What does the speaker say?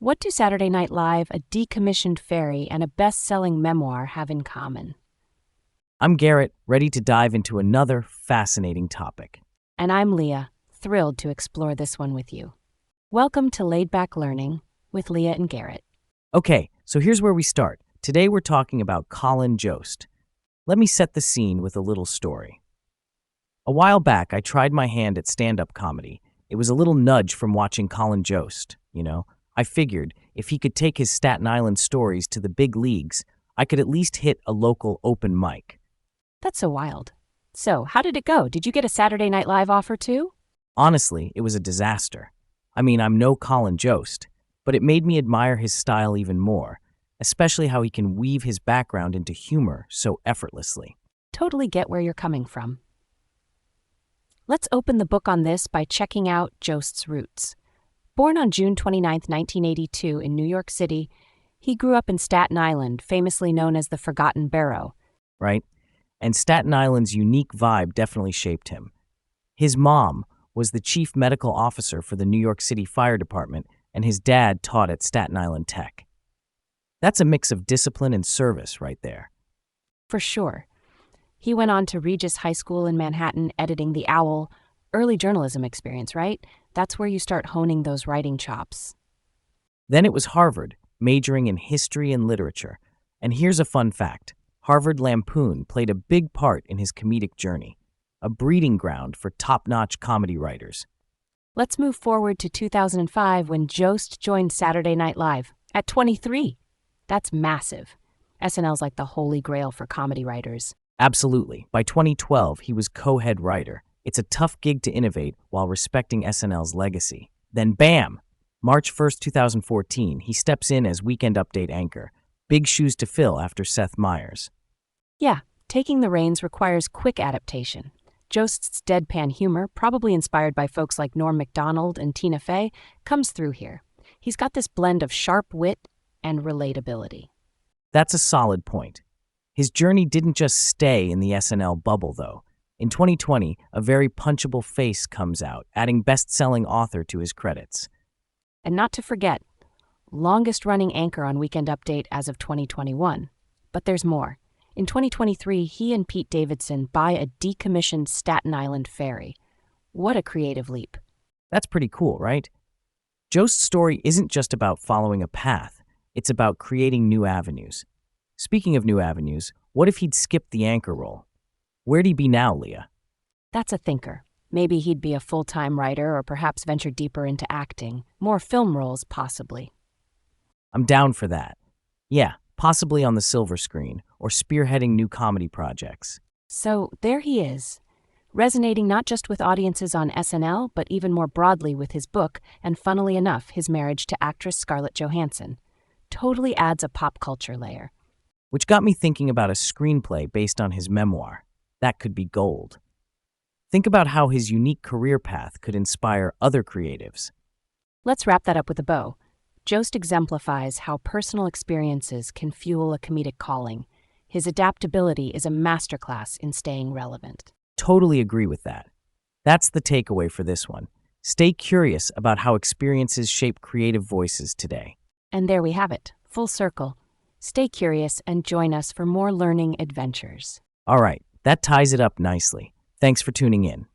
What do Saturday Night Live, a decommissioned fairy, and a best-selling memoir have in common? I'm Garrett, ready to dive into another fascinating topic. And I'm Leah, thrilled to explore this one with you. Welcome to Laid Back Learning with Leah and Garrett. Okay, so here's where we start. Today we're talking about Colin Jost. Let me set the scene with a little story. A while back, I tried my hand at stand-up comedy. It was a little nudge from watching Colin Jost, I figured if he could take his Staten Island stories to the big leagues, I could at least hit a local open mic. That's so wild. So, how did it go? Did you get a Saturday Night Live offer too? Honestly, it was a disaster. I'm no Colin Jost, but it made me admire his style even more, especially how he can weave his background into humor so effortlessly. Totally get where you're coming from. Let's open the book on this by checking out Jost's roots. Born on June 29, 1982 in New York City, he grew up in Staten Island, famously known as the Forgotten Barrow. Right? And Staten Island's unique vibe definitely shaped him. His mom was the chief medical officer for the New York City Fire Department, and his dad taught at Staten Island Tech. That's a mix of discipline and service right there. For sure. He went on to Regis High School in Manhattan, editing The Owl. Early journalism experience, right? That's where you start honing those writing chops. Then it was Harvard, majoring in history and literature. And here's a fun fact. Harvard Lampoon played a big part in his comedic journey, a breeding ground for top-notch comedy writers. Let's move forward to 2005 when Jost joined Saturday Night Live at 23. That's massive. SNL's like the holy grail for comedy writers. Absolutely. By 2012, he was co-head writer. It's a tough gig to innovate while respecting SNL's legacy. Then bam! March 1st, 2014, he steps in as Weekend Update anchor. Big shoes to fill after Seth Meyers. Yeah, taking the reins requires quick adaptation. Jost's deadpan humor, probably inspired by folks like Norm Macdonald and Tina Fey, comes through here. He's got this blend of sharp wit and relatability. That's a solid point. His journey didn't just stay in the SNL bubble, though. In 2020, a very punchable face comes out, adding best-selling author to his credits. And not to forget, longest-running anchor on Weekend Update as of 2021. But there's more. In 2023, he and Pete Davidson buy a decommissioned Staten Island ferry. What a creative leap. That's pretty cool, right? Jost's story isn't just about following a path. It's about creating new avenues. Speaking of new avenues, what if he'd skipped the anchor role? Where'd he be now, Leah? That's a thinker. Maybe he'd be a full-time writer or perhaps venture deeper into acting. More film roles, possibly. I'm down for that. Yeah, possibly on the silver screen or spearheading new comedy projects. So there he is, resonating not just with audiences on SNL, but even more broadly with his book and, funnily enough, his marriage to actress Scarlett Johansson. Totally adds a pop culture layer. Which got me thinking about a screenplay based on his memoir. That could be gold. Think about how his unique career path could inspire other creatives. Let's wrap that up with a bow. Jost exemplifies how personal experiences can fuel a comedic calling. His adaptability is a masterclass in staying relevant. Totally agree with that. That's the takeaway for this one. Stay curious about how experiences shape creative voices today. And there we have it, full circle. Stay curious and join us for more learning adventures. All right, that ties it up nicely. Thanks for tuning in.